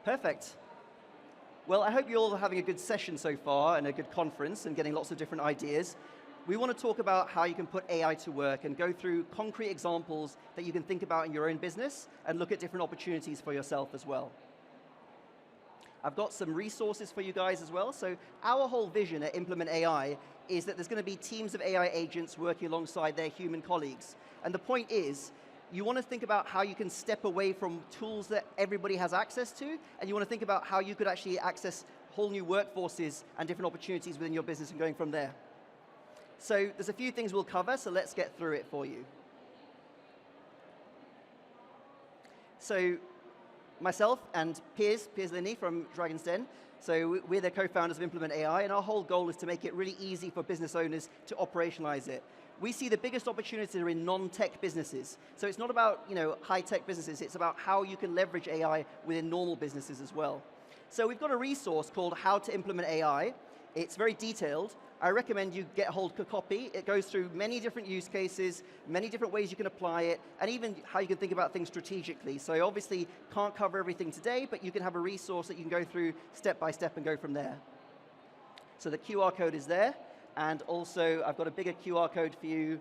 Perfect. Well, I hope you're all having a good session so far and a good conference and getting lots of different ideas. We want to talk about how you can put AI to work and go through concrete examples that you can think about in your own business and look at different opportunities for yourself as well. I've got some resources for you guys as well. So our whole vision at Implement AI is that there's going to be teams of AI agents working alongside their human colleagues. And the point is, you want to think about how you can step away from tools that everybody has access to, and you want to think about how you could actually access whole new workforces and different opportunities within your business and going from there. So there's a few things we'll cover, so let's get through it for you. So myself and Piers Linney from Dragon's Den, so we're the co-founders of Implement AI, and our whole goal is to make it really easy for business owners to operationalize it. We see the biggest opportunities are in non-tech businesses. So it's not about high-tech businesses, it's about how you can leverage AI within normal businesses as well. So we've got a resource called How to Implement AI. It's very detailed. I recommend you get hold of a copy. It goes through many different use cases, many different ways you can apply it, and even how you can think about things strategically. So I obviously can't cover everything today, but you can have a resource that you can go through step by step and go from there. So the QR code is there. And also, I've got a bigger QR code for you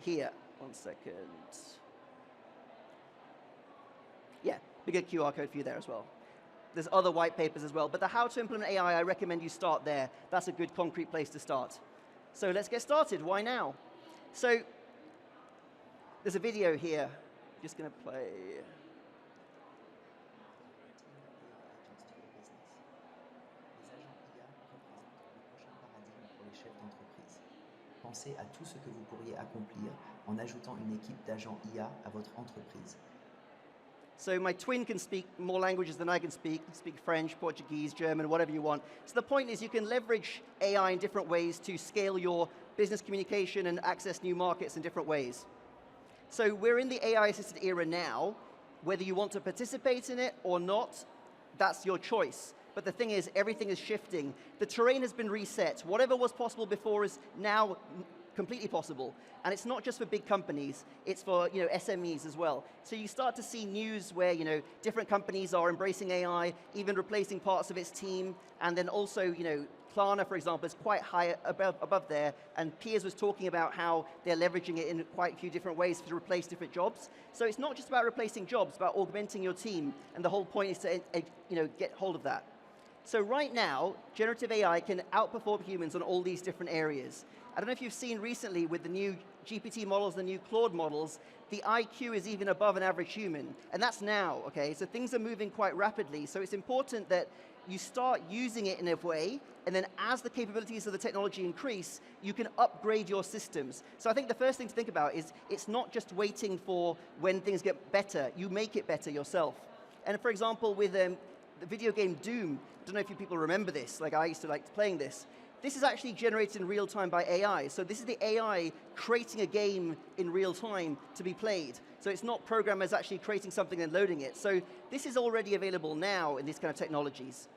here. 1 second. Yeah, bigger QR code for you there as well. There's other white papers as well, but the How to Implement AI, I recommend you start there. That's a good concrete place to start. So let's get started. Why now? So there's a video here. I'm just going to play. Pensez à tout ce que vous pourriez accomplir en ajoutant une équipe d'agents IA à votre entreprise. So my twin can speak more languages than I can speak French, Portuguese, German, whatever you want. So the point is you can leverage AI in different ways to scale your business communication and access new markets in different ways. So we're in the AI-assisted era now. Whether you want to participate in it or not, that's your choice. But the thing is, everything is shifting. The terrain has been reset. Whatever was possible before is now completely possible. And it's not just for big companies, it's for SMEs as well. So you start to see news where different companies are embracing AI, even replacing parts of its team, and then also Klarna, for example, is quite high above there, and Piers was talking about how they're leveraging it in quite a few different ways to replace different jobs. So it's not just about replacing jobs, it's about augmenting your team, and the whole point is to get hold of that. So right now, generative AI can outperform humans on all these different areas. I don't know if you've seen recently with the new GPT models, the new Claude models, the IQ is even above an average human, and that's now, okay? So things are moving quite rapidly, so it's important that you start using it in a way, and then as the capabilities of the technology increase, you can upgrade your systems. So I think the first thing to think about is it's not just waiting for when things get better, you make it better yourself. And for example, with the video game Doom, I don't know if you people remember this, like I used to like playing this. This is actually generated in real time by AI. So this is the AI creating a game in real time to be played. So it's not programmers actually creating something and loading it. So this is already available now in these kind of technologies.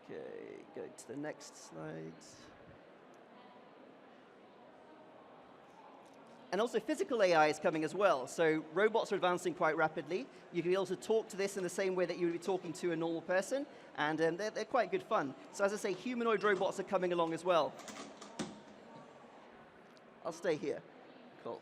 Okay, go to the next slide. And also physical AI is coming as well. So robots are advancing quite rapidly. You can be able to talk to this in the same way that you would be talking to a normal person, and they're quite good fun. So as I say, humanoid robots are coming along as well. I'll stay here. Cool.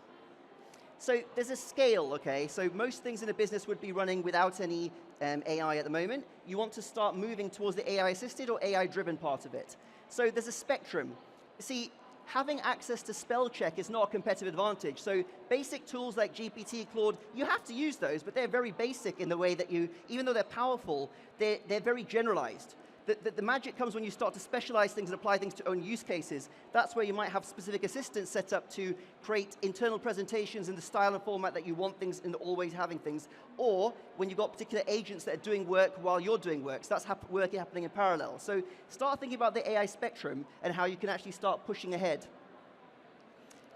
So there's a scale, okay? So most things in a business would be running without any AI at the moment. You want to start moving towards the AI-assisted or AI-driven part of it. So there's a spectrum. See, having access to spell check is not a competitive advantage. So basic tools like GPT, Claude, you have to use those, but they're very basic in the way that even though they're powerful, they're very generalized. The magic comes when you start to specialize things and apply things to own use cases. That's where you might have specific assistants set up to create internal presentations in the style and format that you want things and always having things. Or when you've got particular agents that are doing work while you're doing work. So that's work happening in parallel. So start thinking about the AI spectrum and how you can actually start pushing ahead.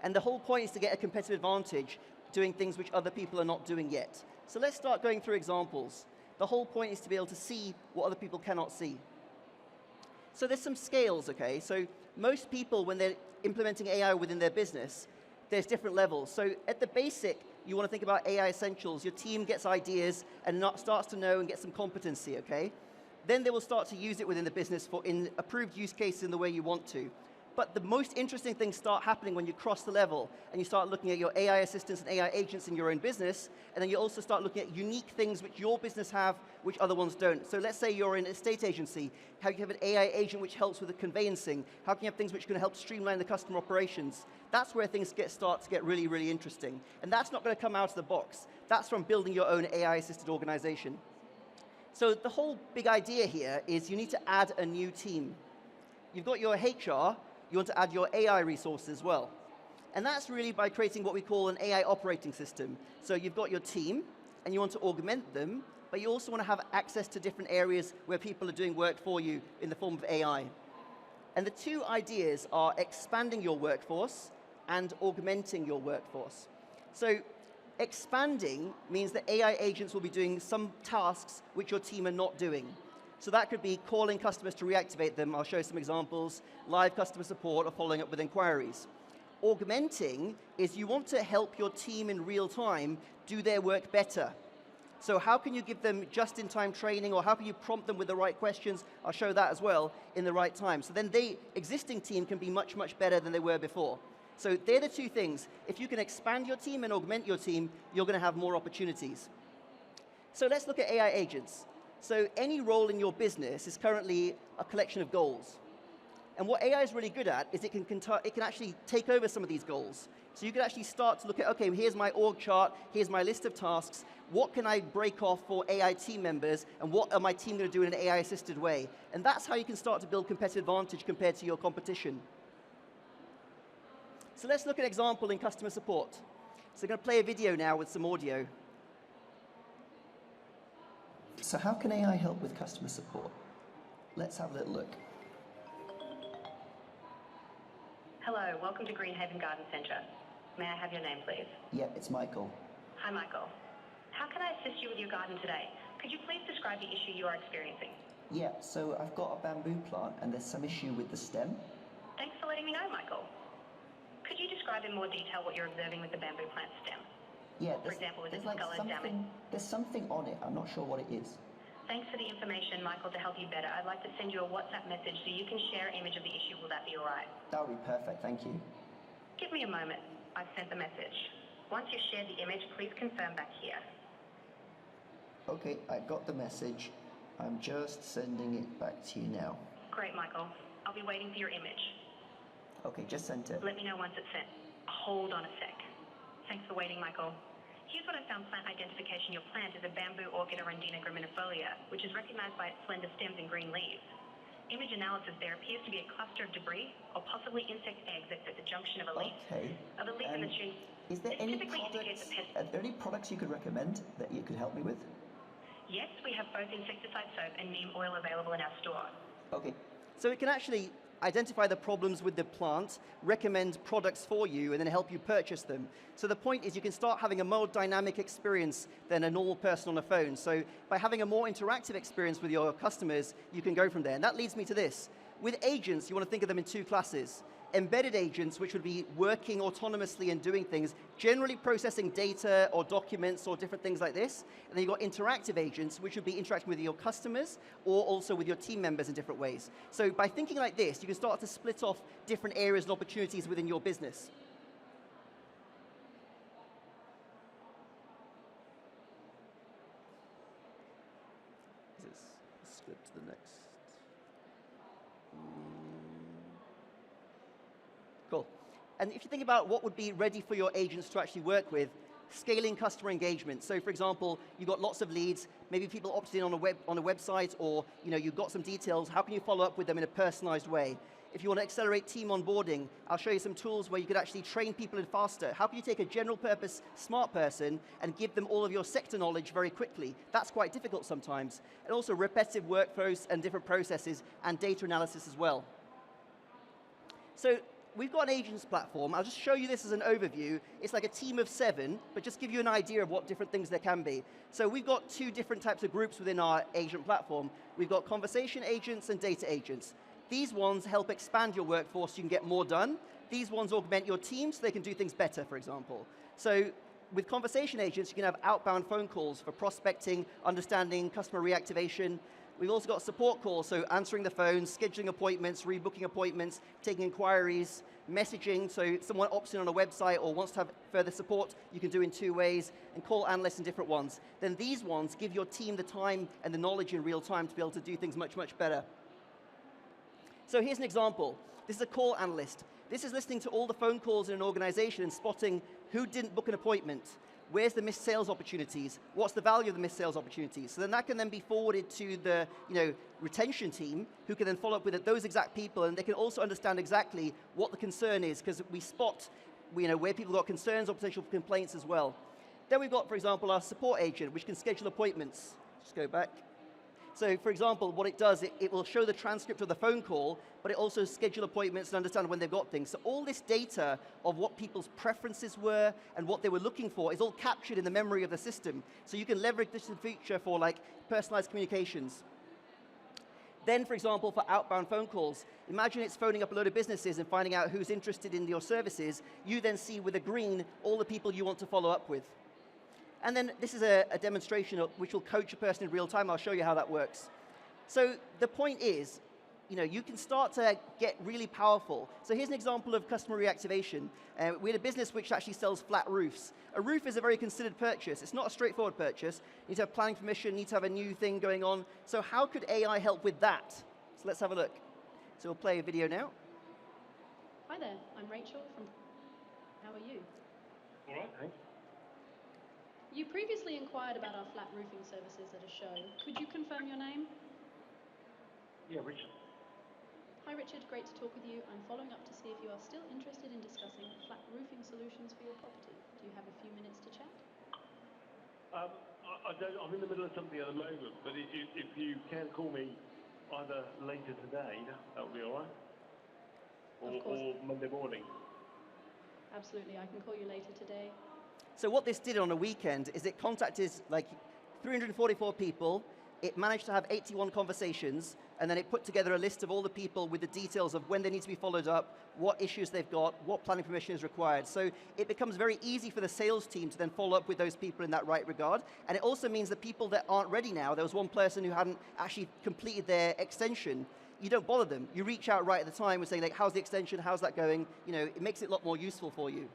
And the whole point is to get a competitive advantage doing things which other people are not doing yet. So let's start going through examples. The whole point is to be able to see what other people cannot see. So there's some scales, okay? So most people, when they're implementing AI within their business, there's different levels. So at the basic, you want to think about AI essentials. Your team gets ideas and starts to know and get some competency, okay? Then they will start to use it within the business in approved use cases in the way you want to. But the most interesting things start happening when you cross the level and you start looking at your AI assistants and AI agents in your own business, and then you also start looking at unique things which your business have, which other ones don't. So let's say you're in a estate agency, how you have an AI agent which helps with the conveyancing, how can you have things which can help streamline the customer operations? That's where things start to get really, really interesting. And that's not going to come out of the box. That's from building your own AI-assisted organization. So the whole big idea here is you need to add a new team. You've got your HR, you want to add your AI resources as well. And that's really by creating what we call an AI operating system. So you've got your team, and you want to augment them, but you also want to have access to different areas where people are doing work for you in the form of AI. And the two ideas are expanding your workforce and augmenting your workforce. So expanding means that AI agents will be doing some tasks which your team are not doing. So that could be calling customers to reactivate them. I'll show you some examples, live customer support, or following up with inquiries. Augmenting is you want to help your team in real time do their work better. So how can you give them just-in-time training, or how can you prompt them with the right questions? I'll show that as well in the right time. So then the existing team can be much, much better than they were before. So they're the two things. If you can expand your team and augment your team, you're going to have more opportunities. So let's look at AI agents. So any role in your business is currently a collection of goals. And what AI is really good at is it can actually take over some of these goals. So you can actually start to look at, okay, here's my org chart, here's my list of tasks, what can I break off for AI team members, and what are my team going to do in an AI-assisted way? And that's how you can start to build competitive advantage compared to your competition. So let's look at an example in customer support. So I'm going to play a video now with some audio. So how can AI help with customer support? Let's have a little look. Hello, welcome to Greenhaven Garden Centre. May I have your name, please? Yeah, it's Michael. Hi, Michael. How can I assist you with your garden today? Could you please describe the issue you are experiencing? Yeah, so I've got a bamboo plant and there's some issue with the stem. Thanks for letting me know, Michael. Could you describe in more detail what you're observing with the bamboo plant stem? Yeah, For example, is it discoloured, damaged? There's something on it. I'm not sure what it is. Thanks for the information, Michael. To help you better, I'd like to send you a WhatsApp message so you can share an image of the issue. Will that be all right? That would be perfect, thank you. Give me a moment. I've sent the message. Once you've shared the image, please confirm back here. Okay, I got the message. I'm just sending it back to you now. Great, Michael. I'll be waiting for your image. Okay, just sent it. Let me know once it's sent. Hold on a sec. Thanks for waiting, Michael. Here's what I found plant identification. Your plant is a bamboo orchid Arundina graminifolia, which is recognized by its slender stems and green leaves. Image analysis, there appears to be a cluster of debris or possibly insect eggs at the junction of a leaf. Okay. Of a leaf in the tree. Is there any products you could recommend that you could help me with? Yes, we have both insecticide soap and neem oil available in our store. Okay. So it can actually identify the problems with the plant, recommend products for you, and then help you purchase them. So the point is you can start having a more dynamic experience than a normal person on a phone. So by having a more interactive experience with your customers, you can go from there. And that leads me to this. With agents, you want to think of them in two classes. Embedded agents, which would be working autonomously and doing things, generally processing data or documents or different things like this. And then you've got interactive agents, which would be interacting with your customers or also with your team members in different ways. So by thinking like this, you can start to split off different areas and opportunities within your business. Let's skip to the next. Cool. And if you think about what would be ready for your agents to actually work with, scaling customer engagement. So for example, you've got lots of leads, maybe people opted in on a website, or you've got some details. How can you follow up with them in a personalized way? If you want to accelerate team onboarding, I'll show you some tools where you could actually train people in faster. How can you take a general purpose smart person and give them all of your sector knowledge very quickly? That's quite difficult sometimes. And also repetitive workflows and different processes and data analysis as well. So we've got an agents platform. I'll just show you this as an overview. It's like a team of 7, but just give you an idea of what different things there can be. So we've got 2 different types of groups within our agent platform. We've got conversation agents and data agents. These ones help expand your workforce so you can get more done. These ones augment your team so they can do things better, for example. So with conversation agents, you can have outbound phone calls for prospecting, understanding, customer reactivation. We've also got support calls, so answering the phone, scheduling appointments, rebooking appointments, taking inquiries, messaging, so if someone opts in on a website or wants to have further support, you can do in 2 ways, and call analysts in different ones. Then these ones give your team the time and the knowledge in real time to be able to do things much, much better. So here's an example. This is a call analyst. This is listening to all the phone calls in an organization and spotting who didn't book an appointment, where's the missed sales opportunities, what's the value of the missed sales opportunities. So then that can then be forwarded to the retention team, who can then follow up with those exact people, and they can also understand exactly what the concern is, because we spot where people got concerns or potential complaints as well. Then we've got, for example, our support agent, which can schedule appointments. Just go back. So, for example, what it does, it will show the transcript of the phone call, but it also schedule appointments and understand when they've got things. So all this data of what people's preferences were and what they were looking for is all captured in the memory of the system. So you can leverage this in the future for personalized communications. Then, for example, for outbound phone calls, imagine it's phoning up a load of businesses and finding out who's interested in your services. You then see with a green all the people you want to follow up with. And then this is a demonstration which will coach a person in real time. I'll show you how that works. So the point is, you can start to get really powerful. So here's an example of customer reactivation. We had a business which actually sells flat roofs. A roof is a very considered purchase. It's not a straightforward purchase. You need to have planning permission, you need to have a new thing going on. So how could AI help with that? So let's have a look. So we'll play a video now. Hi there, I'm Rachel from... How are you? All right, thanks. You previously inquired about our flat roofing services at a show. Could you confirm your name? Yeah, Richard. Hi Richard, great to talk with you. I'm following up to see if you are still interested in discussing flat roofing solutions for your property. Do you have a few minutes to chat? I don't, I'm in the middle of something at the moment, but if you can call me either later today, that would be all right. Or Monday morning. Absolutely, I can call you later today. So what this did on a weekend is it contacted 344 people, it managed to have 81 conversations, and then it put together a list of all the people with the details of when they need to be followed up, what issues they've got, what planning permission is required. So it becomes very easy for the sales team to then follow up with those people in that right regard. And it also means that people that aren't ready now, there was one person who hadn't actually completed their extension, you don't bother them. You reach out right at the time and say, how's the extension, how's that going? It makes it a lot more useful for you.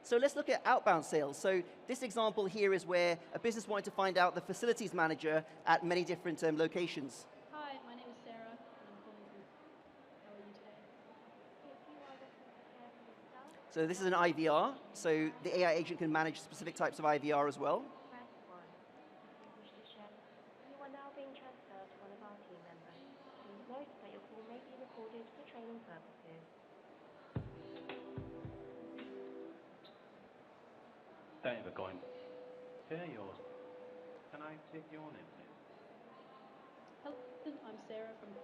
So let's look at outbound sales. So this example here is where a business wanted to find out the facilities manager at many different locations. Hi, my name is Sarah, and I'm calling from... How are you today? So this is an IVR, so the AI agent can manage specific types of IVR as well. Press 1. If you wish to check, you are now being transferred to one of our team members. Please note that your call may be recorded for training purposes. Thank you for calling. Hear yours. Can I take your name, please? Hello, I'm Sarah from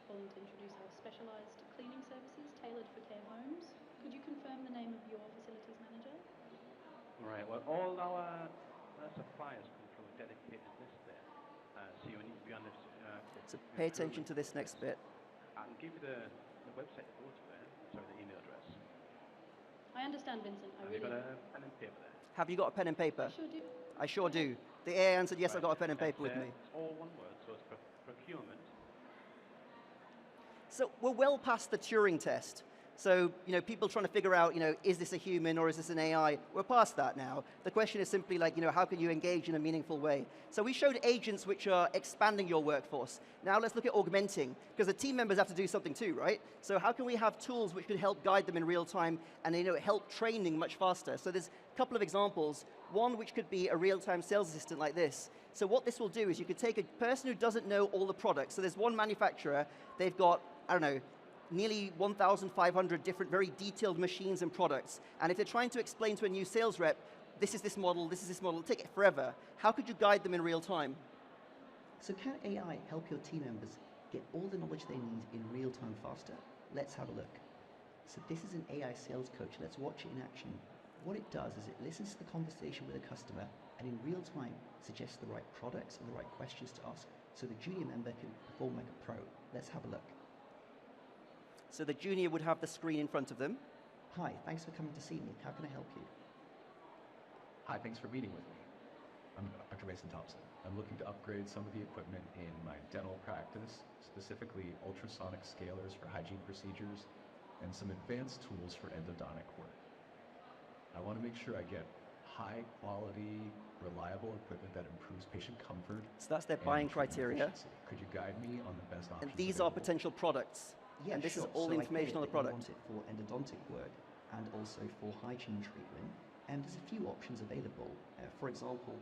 calling to introduce our specialised cleaning services tailored for care homes. Could you confirm the name of your facilities manager? Right, well, all our suppliers come through a dedicated list there. So you need to be on this. So pay attention to this next bit. I can give you the website to go to there, sorry, the email address. I understand, Vincent. Have you got a pen and paper there? Have you got a pen and paper? I sure do. I sure do. The AI answered, yes, I've got a pen and paper with me. It's all one word, so it's procurement. So we're well past the Turing test. So, people trying to figure out, is this a human or is this an AI? We're past that now. The question is simply how can you engage in a meaningful way? So we showed agents which are expanding your workforce. Now let's look at augmenting, because the team members have to do something too, right? So how can we have tools which can help guide them in real time and help training much faster? So there's a couple of examples. One which could be a real-time sales assistant like this. So what this will do is you could take a person who doesn't know all the products. So there's one manufacturer, they've got, I don't know, nearly 1,500 different very detailed machines and products. And if they're trying to explain to a new sales rep, this is this model, it'll take it forever. How could you guide them in real time? So can AI help your team members get all the knowledge they need in real time faster? Let's have a look. So this is an AI sales coach. Let's watch it in action. What it does is it listens to the conversation with a customer and in real time suggests the right products and the right questions to ask so the junior member can perform like a pro. Let's have a look. So the junior would have the screen in front of them. Hi, thanks for coming to see me. How can I help you? Hi, thanks for meeting with me. I'm Dr. Mason Thompson. I'm looking to upgrade some of the equipment in my dental practice, specifically ultrasonic scalers for hygiene procedures and some advanced tools for endodontic work. I want to make sure I get high quality, reliable equipment that improves patient comfort. So that's their and buying treatment criteria. efficiency. Could you guide me on the best options And these are available? potential products. Yeah, and this sure. is all So I get information it on the that product. You want it for endodontic work and also for hygiene treatment. And there's a few options available. For example,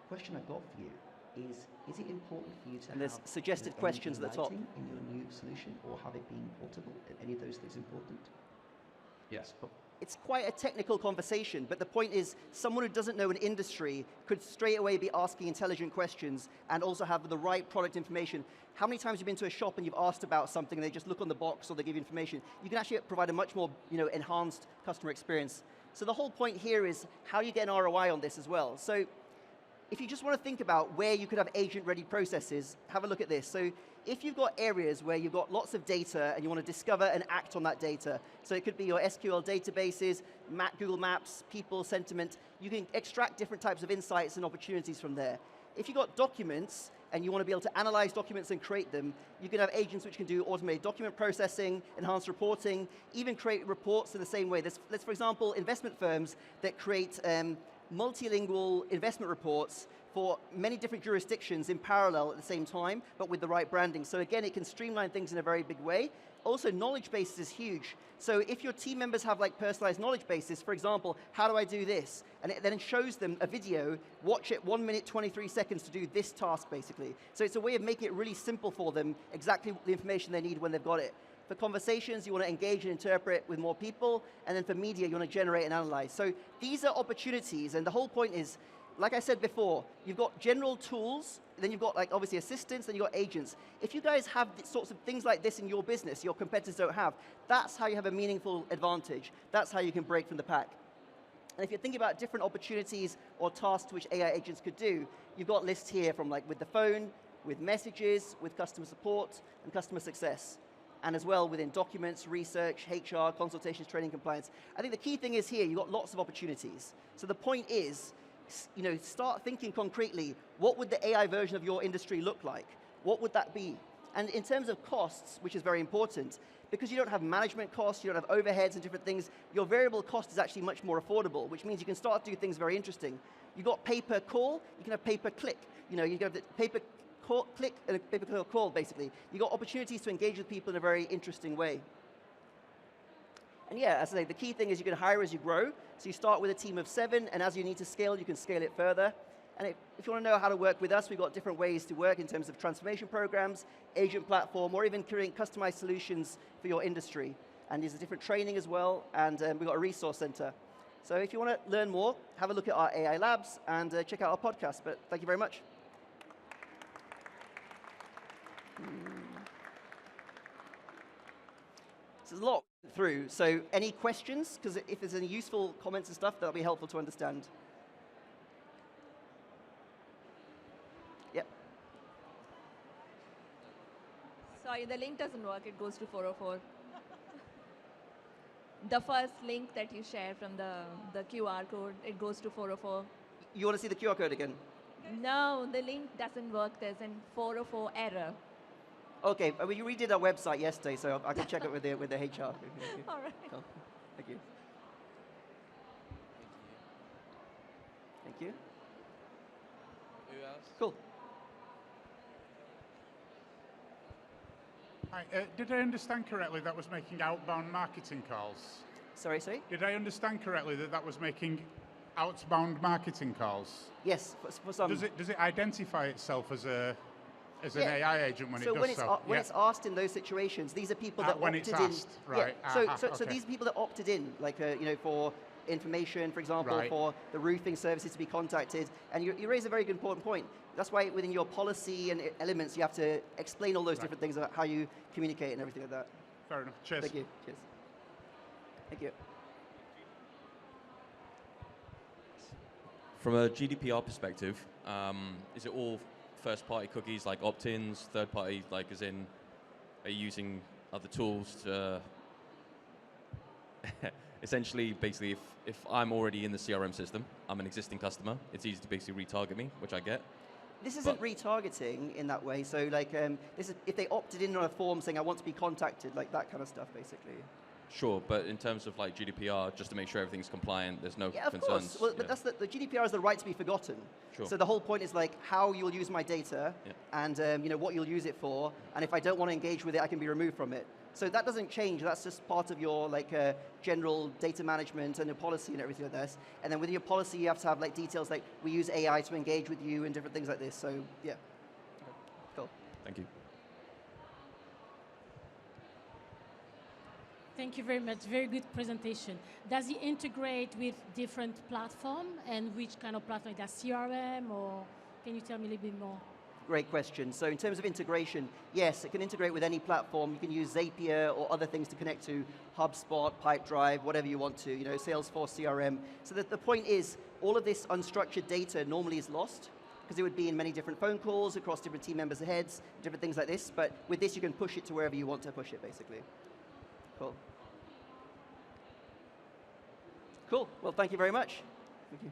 question I've got for you is it important for you to And there's have suggested LED questions at the top. lighting in your new solution, or have it being portable? Are any of those things important? Yes, but It's quite a technical conversation, but the point is someone who doesn't know an industry could straight away be asking intelligent questions and also have the right product information. How many times have you been to a shop and you've asked about something and they just look on the box or they give you information? You can actually provide a much more enhanced customer experience. So the whole point here is how you get an ROI on this as well. So if you just want to think about where you could have agent-ready processes, have a look at this. So if you've got areas where you've got lots of data and you want to discover and act on that data, so it could be your SQL databases, Google Maps, people, sentiment, you can extract different types of insights and opportunities from there. If you've got documents and you want to be able to analyze documents and create them, you can have agents which can do automated document processing, enhanced reporting, even create reports in the same way. There's, for example, investment firms that create multilingual investment reports for many different jurisdictions in parallel at the same time, but with the right branding. So again, it can streamline things in a very big way. Also, knowledge bases is huge. So if your team members have like personalized knowledge bases, for example, how do I do this? And it then shows them a video, watch it 1 minute, 23 seconds to do this task, basically. So it's a way of making it really simple for them, exactly the information they need when they've got it. For conversations, you want to engage and interpret with more people, and then for media, you want to generate and analyze. So these are opportunities, and the whole point is, like I said before, you've got general tools, then you've got like obviously assistants, then you've got agents. If you guys have sorts of things like this in your business, your competitors don't have, that's how you have a meaningful advantage. That's how you can break from the pack. And if you're thinking about different opportunities or tasks which AI agents could do, you've got lists here from like with the phone, with messages, with customer support, and customer success. And as well within documents, research, HR, consultations, training, compliance. I think the key thing is here, you've got lots of opportunities. So the point is, start thinking concretely, what would the AI version of your industry look like? What would that be? And in terms of costs, which is very important, because you don't have management costs, you don't have overheads and different things, your variable cost is actually much more affordable, which means you can start to do things very interesting. You've got pay-per-call, you can have pay-per-click. You can have the pay-per-click and a pay-per-call, basically. You've got opportunities to engage with people in a very interesting way. And yeah, as I say, the key thing is you can hire as you grow. So you start with a team of 7, and as you need to scale, you can scale it further. And if you want to know how to work with us, we've got different ways to work in terms of transformation programs, agent platform, or even creating customized solutions for your industry. And there's a different training as well, and we've got a resource center. So if you want to learn more, have a look at our AI labs and check out our podcast. But thank you very much. So there's a lot through. So any questions? Because if there's any useful comments and stuff, that'll be helpful to understand. Yep. Sorry, the link doesn't work. It goes to 404. The first link that you share from the QR code, it goes to 404. You want to see the QR code again? No, the link doesn't work. There's a 404 error. Okay, we redid our website yesterday, so I can check it with the HR. All right. Cool. Thank you. Thank you. Who else? Cool. Hi, did I understand correctly that was making outbound marketing calls? Sorry? Did I understand correctly that was making outbound marketing calls? Yes, for some. Does it identify itself as an AI agent when it does so? When it's asked in those situations, these are people that when opted it's asked, in. right. Yeah. So these are people that opted in, like for information, for example, Right. for the roofing services to be contacted. And you raise a very good important point. That's why within your policy and elements, you have to explain all those different things about how you communicate and everything like that. Fair enough. Cheers. Thank you. Cheers. Thank you. From a GDPR perspective, is it all first-party cookies like opt-ins, third-party, like as in, are you using other tools to essentially, basically, if I'm already in the CRM system, I'm an existing customer, it's easy to basically retarget me, which I get. This isn't retargeting in that way. So like, this is if they opted in on a form saying I want to be contacted, like that kind of stuff, basically. Sure, but in terms of like GDPR, just to make sure everything's compliant, there's no Of concerns. course. Well, but that's the GDPR is the right to be forgotten. Sure. So the whole point is like how you'll use my data, and what you'll use it for, and if I don't want to engage with it, I can be removed from it. So that doesn't change. That's just part of your like general data management and your policy and everything like this. And then with your policy, you have to have like details like we use AI to engage with you and different things like this. So yeah, cool. Thank you. Thank you very much. Very good presentation. Does it integrate with different platforms, and which kind of platform? Does CRM, or can you tell me a little bit more? Great question. So in terms of integration, yes, it can integrate with any platform. You can use Zapier or other things to connect to HubSpot, Pipedrive, whatever you want to, Salesforce CRM. So the point is, all of this unstructured data normally is lost, because it would be in many different phone calls across different team members' heads, different things like this. But with this, you can push it to wherever you want to push it, basically. Cool. Cool. Well, thank you very much. Thank you.